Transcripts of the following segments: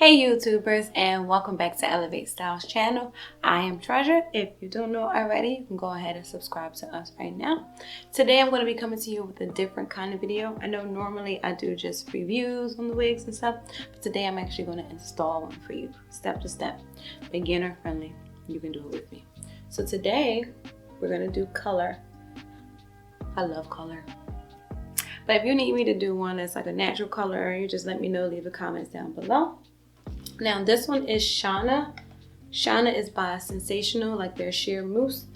Hey YouTubers, and welcome back to Elevate Styles channel. I am Treasure. If you don't know already, you can go ahead and subscribe to us right now. Today I'm going to be coming to you with a different kind of video. I know normally I do just reviews on the wigs and stuff, but today I'm actually going to install one for you, step to step, beginner friendly. You can do it with me. So today we're going to do color. I love color. But if you need me to do one that's like a natural color, you just let me know, leave the comments down below. Now this one is Chana. Chana is by Sensationnel, like their Shear Muse.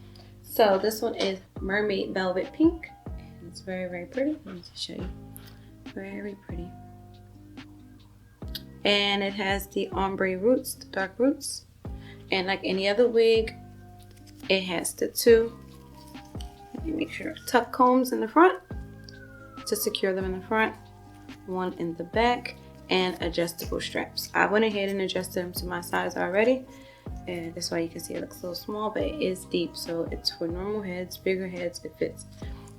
So this one is Mermaid Velvet Pink. And it's very, very pretty. Let me just show you. Very pretty. And it has the ombre roots, the dark roots. And like any other wig, it has the two, let me make sure, tuck combs in the front to secure them in the front, one in the back, and adjustable straps. I went ahead and adjusted them to my size already, and that's why you can see it looks a little small, but it is deep, so it's for normal heads, bigger heads, it fits.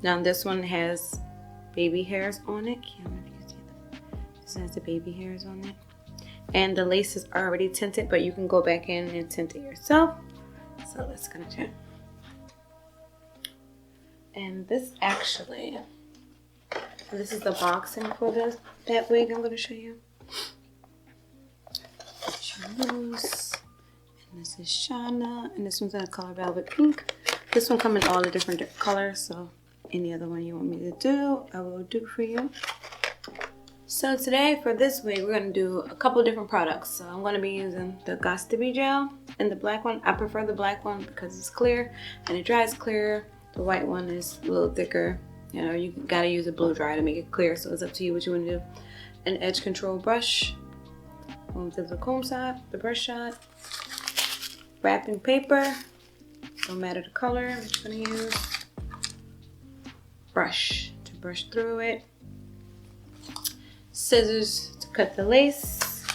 Now this one has baby hairs on it. Can't remember if you can see that. This has the baby hairs on it, and the lace is already tinted, but you can go back in and tint it yourself. So let's gonna tint. And this actually, this is the boxing for that wig I'm going to show you. Muse, and this is Chana, and this one's in a color Velvet Pink. This one comes in all the different colors, so any other one you want me to do, I will do for you. So today for this wig, we're going to do a couple of different products. So I'm going to be using the Gots to Be gel and the black one. I prefer the black one because it's clear and it dries clear. The white one is a little thicker. You know, you gotta use a blow dryer to make it clear, so it's up to you what you want to do. An edge control brush, going to the comb side, the brush side, wrapping paper, no matter the color, I'm just gonna use brush to brush through it, scissors to cut the lace,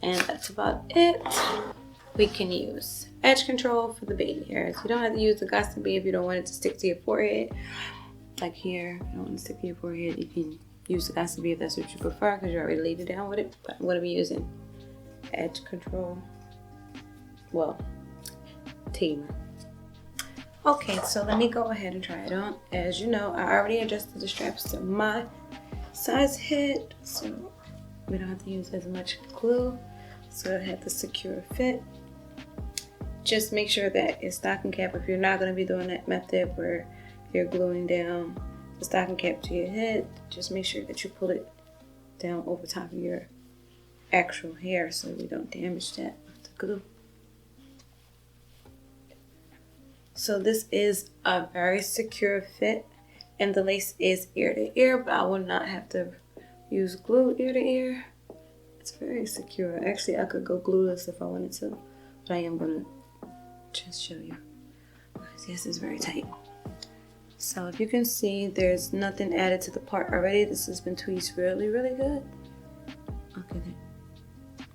and that's about it. We can use edge control for the baby hairs. You don't have to use the Gots to Be if you don't want it to stick to your forehead. Like here, if you don't want to stick to your forehead, you can use the Gots to Be if that's what you prefer, because you already laid it down with it. But I'm going to be using edge control, well, tamer. Okay, so let me go ahead and try it on. As you know, I already adjusted the straps to my size head, so we don't have to use as much glue, so it had the secure fit. Just make sure that it's stocking cap if you're not going to be doing that method where you're gluing down the stocking cap to your head. Just make sure that you pull it down over top of your actual hair so we don't damage that with the glue. So this is a very secure fit, and the lace is ear to ear, but I will not have to use glue ear to ear. It's very secure. Actually, I could go glueless if I wanted to, but I am gonna just show you. Yes, it's very tight. So if you can see, there's nothing added to the part already. This has been tweezed really, really good. Look at it.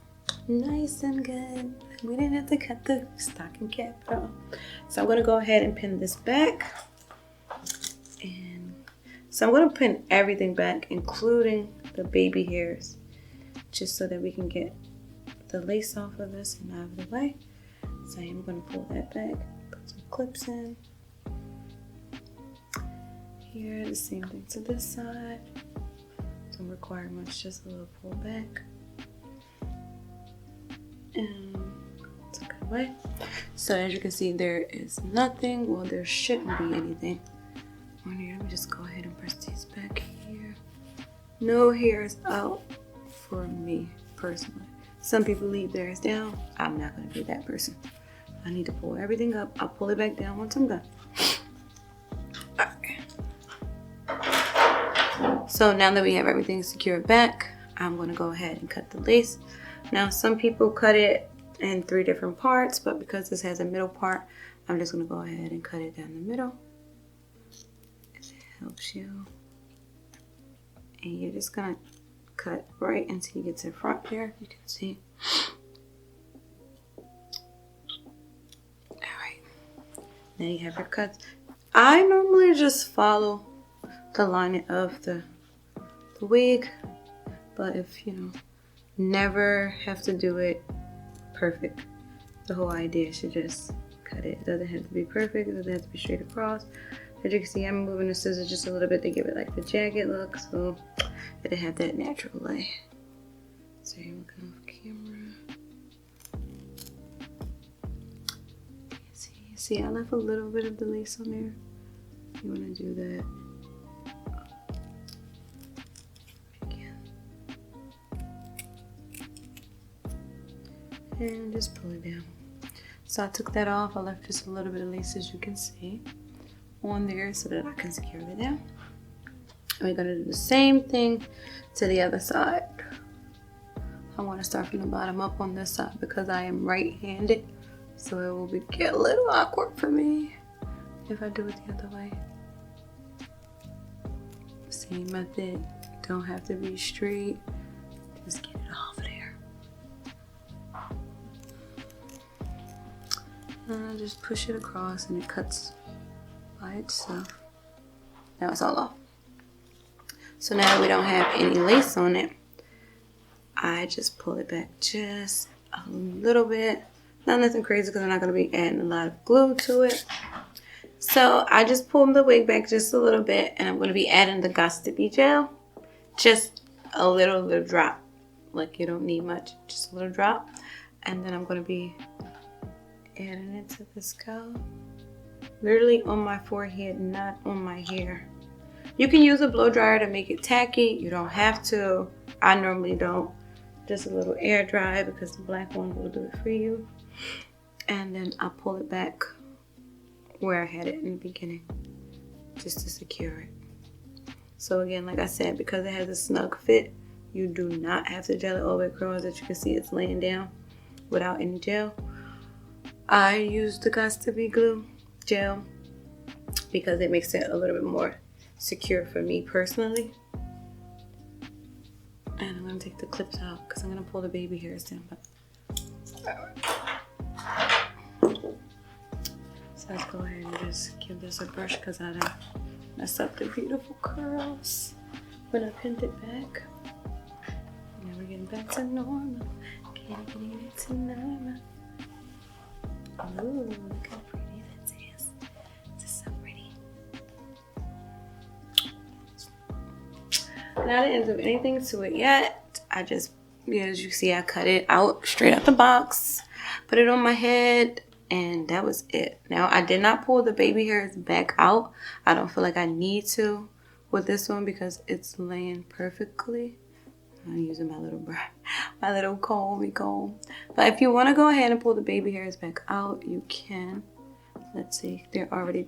Nice and good. We didn't have to cut the stocking cap at all. So I'm going to go ahead and pin this back. And so I'm going to pin everything back, including the baby hairs, just so that we can get the lace off of this and out of the way. So I'm going to pull that back, put some clips in. Here, the same thing to this side. Don't require much, just a little pull back. And it's a good way. So as you can see, there is nothing, well, there shouldn't be anything on here. Let me just go ahead and press these back here. No hairs out for me personally. Some people leave theirs down. I'm not going to be that person. I need to pull everything up. I'll pull it back down once I'm done. So now that we have everything secured back, I'm going to go ahead and cut the lace. Now some people cut it in 3 different parts, but because this has a middle part, I'm just going to go ahead and cut it down the middle. If it helps you. And you're just going to cut right until you get to the front here. You can see. Alright. Now you have your cuts. I normally just follow the lining of the wig, but if you know never have to do it perfect. The whole idea should just cut it. It doesn't have to be perfect. It doesn't have to be straight across. As you can see, I'm moving the scissors just a little bit to give it like the jagged look, so it'll have that natural lay. So you're looking off camera. See, I left a little bit of the lace on there. You want to do that. And just pull it down. So I took that off. I left just a little bit of lace, as you can see, on there so that I can secure it down. And we're gonna do the same thing to the other side. I want to start from the bottom up on this side because I am right-handed, so it will get a little awkward for me if I do it the other way. Same method. Don't have to be straight. Just get it off there. Just push it across and it cuts by itself. Now it's all off. So now we don't have any lace on it. I just pull it back just a little bit. Not nothing crazy because I'm not going to be adding a lot of glue to it. So I just pulled the wig back just a little bit, and I'm going to be adding the Gossipy gel. Just a little drop. Like, you don't need much, just a little drop. And then I'm going to be adding it to the scalp. Literally on my forehead, not on my hair. You can use a blow dryer to make it tacky. You don't have to. I normally don't. Just a little air dry because the black one will do it for you. And then I pull it back where I had it in the beginning, just to secure it. So again, like I said, because it has a snug fit, you do not have to gel it all the way across. As you can see, it's laying down without any gel. I use the Gossipy glue gel because it makes it a little bit more secure for me personally. And I'm gonna take the clips out because I'm gonna pull the baby hairs down. So let's go ahead and just give this a brush because I done messed up the beautiful curls when I pinned it back. Now we're getting back to normal. Getting back to normal. Ooh, look how pretty that is. This is so pretty. Now I didn't do anything to it yet. I just, as you see, I cut it out straight out the box, put it on my head, and that was it. Now I did not pull the baby hairs back out. I don't feel like I need to with this one because it's laying perfectly. I'm using my little brush, my little comb. But if you want to go ahead and pull the baby hairs back out, you can. Let's see, they're already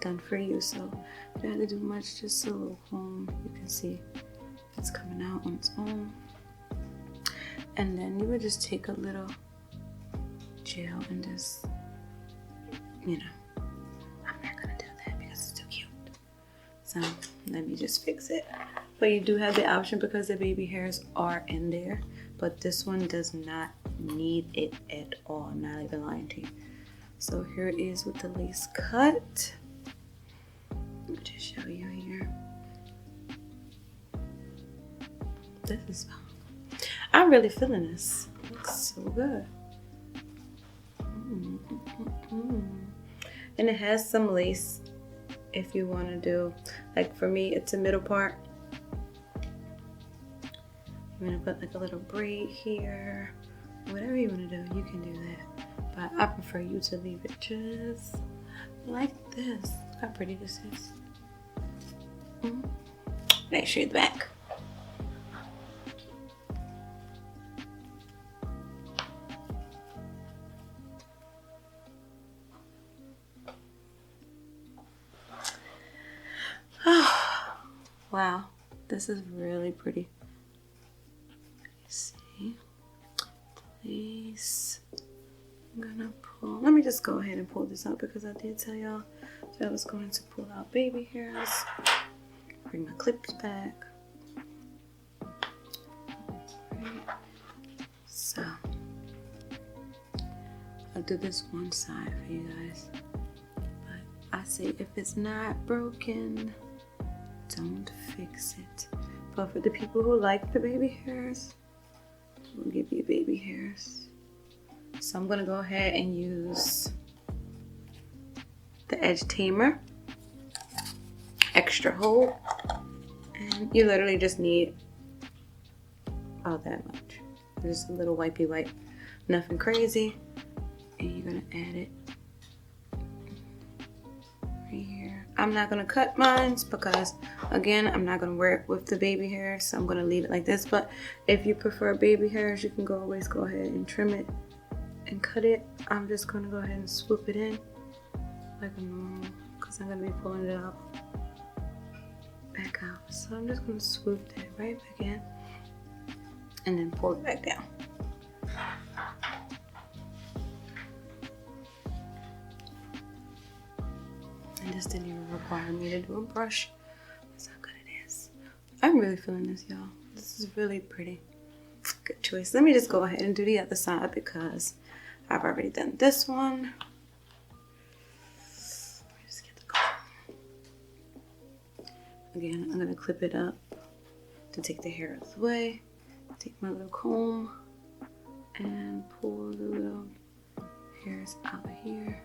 done for you, so you don't have to do much. Just a little comb. You can see it's coming out on its own. And then you would just take a little gel and just, you know, I'm not gonna do that because it's too cute. So let me just fix it. But you do have the option because the baby hairs are in there. But this one does not need it at all. I'm not even lying to you. So here it is with the lace cut. Let me just show you here. This is fun. I'm really feeling this. It looks so good. And it has some lace if you want to do, like for me, it's a middle part. I'm gonna put like a little braid here. Whatever you want to do, you can do that. But I prefer you to leave it just like this. Look how pretty this is. Make sure the back. Wow, this is really pretty. See, please. I'm gonna pull. Let me just go ahead and pull this out because I did tell y'all that I was going to pull out baby hairs. Bring my clips back. So I'll do this one side for you guys. But I say if it's not broken, don't fix it. But for the people who like the baby hairs, will give you baby hairs. So I'm gonna go ahead and use the edge tamer, extra hold, and you literally just need about that much. Just a little wipey wipe, nothing crazy. And you're gonna add it right here. I'm not gonna cut mine because again, I'm not gonna wear it with the baby hair, so I'm gonna leave it like this. But if you prefer baby hairs, you can always go ahead and trim it and cut it. I'm just gonna go ahead and swoop it in like a normal, because I'm gonna be pulling it out back out. So I'm just gonna swoop that right back in and then pull it back down. And this didn't even require me to do a brush. That's how good it is. I'm really feeling this, y'all. This is really pretty. Good choice. Let me just go ahead and do the other side because I've already done this one. Just get the comb. Again, I'm gonna clip it up to take the hair out of the way. Take my little comb and pull the little hairs out of here.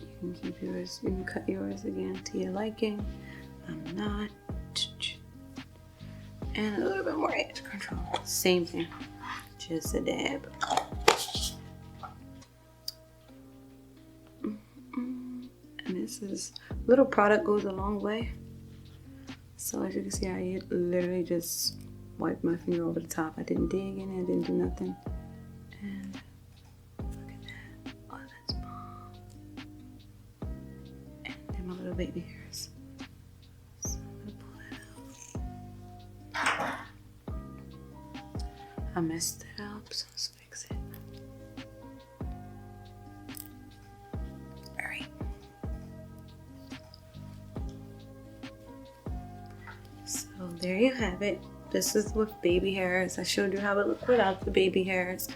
You can keep yours, you can cut yours again to your liking. I'm not. And a little bit more edge control. Same thing, just a dab. And this is, little product goes a long way. So as you can see, I literally just wiped my finger over the top. I didn't dig in it, I didn't do nothing. And look at that. Oh, that's bomb. And then my little baby hairs. So I'm gonna pull that out. I messed it up, so let's fix it. Alright. So there you have it. This is with baby hairs. I showed you how it looked without the baby hairs.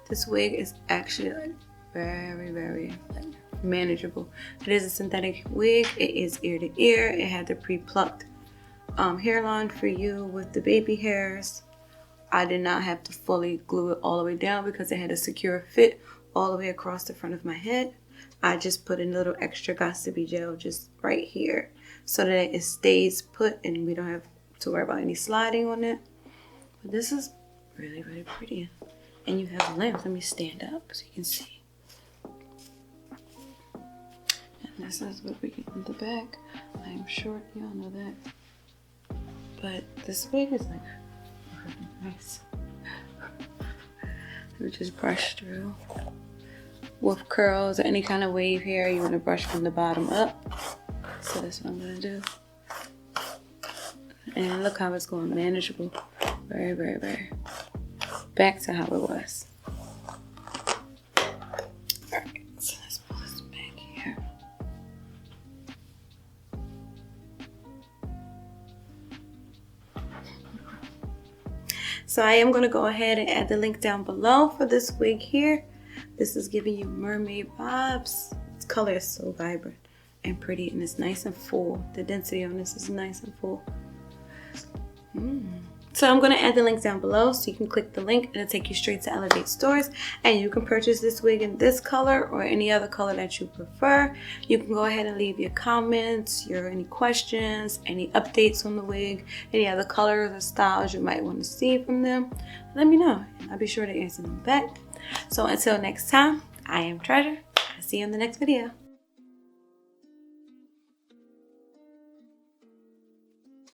This wig is actually like very, very like manageable. It is a synthetic wig. It is ear to ear. It had the pre-plucked hairline for you with the baby hairs. I did not have to fully glue it all the way down because it had a secure fit all the way across the front of my head. I just put in a little extra Gossipy gel just right here so that it stays put and we don't have to worry about any sliding on it. But this is really, really pretty. And you have length. Let me stand up so you can see. And this is what we get in the back. I am short, y'all know that. But this wig is like really nice. Let me just brush through. With curls or any kind of wave hair, you want to brush from the bottom up. So that's what I'm going to do. And look how it's going, manageable. Very, very, very. Back to how it was. Alright, so let's pull this back here. So I am going to go ahead and add the link down below for this wig here. This is giving you mermaid vibes. Its color is so vibrant and pretty, and it's nice and full. The density on this is nice and full. So I'm going to add the link down below so you can click the link and it'll take you straight to Elevate Stores, and you can purchase this wig in this color or any other color that you prefer. You can go ahead and leave your comments, any questions, any updates on the wig, any other colors or styles you might want to see from them. Let me know and I'll be sure to answer them back. So until next time, I am Treasure. I'll see you in the next video.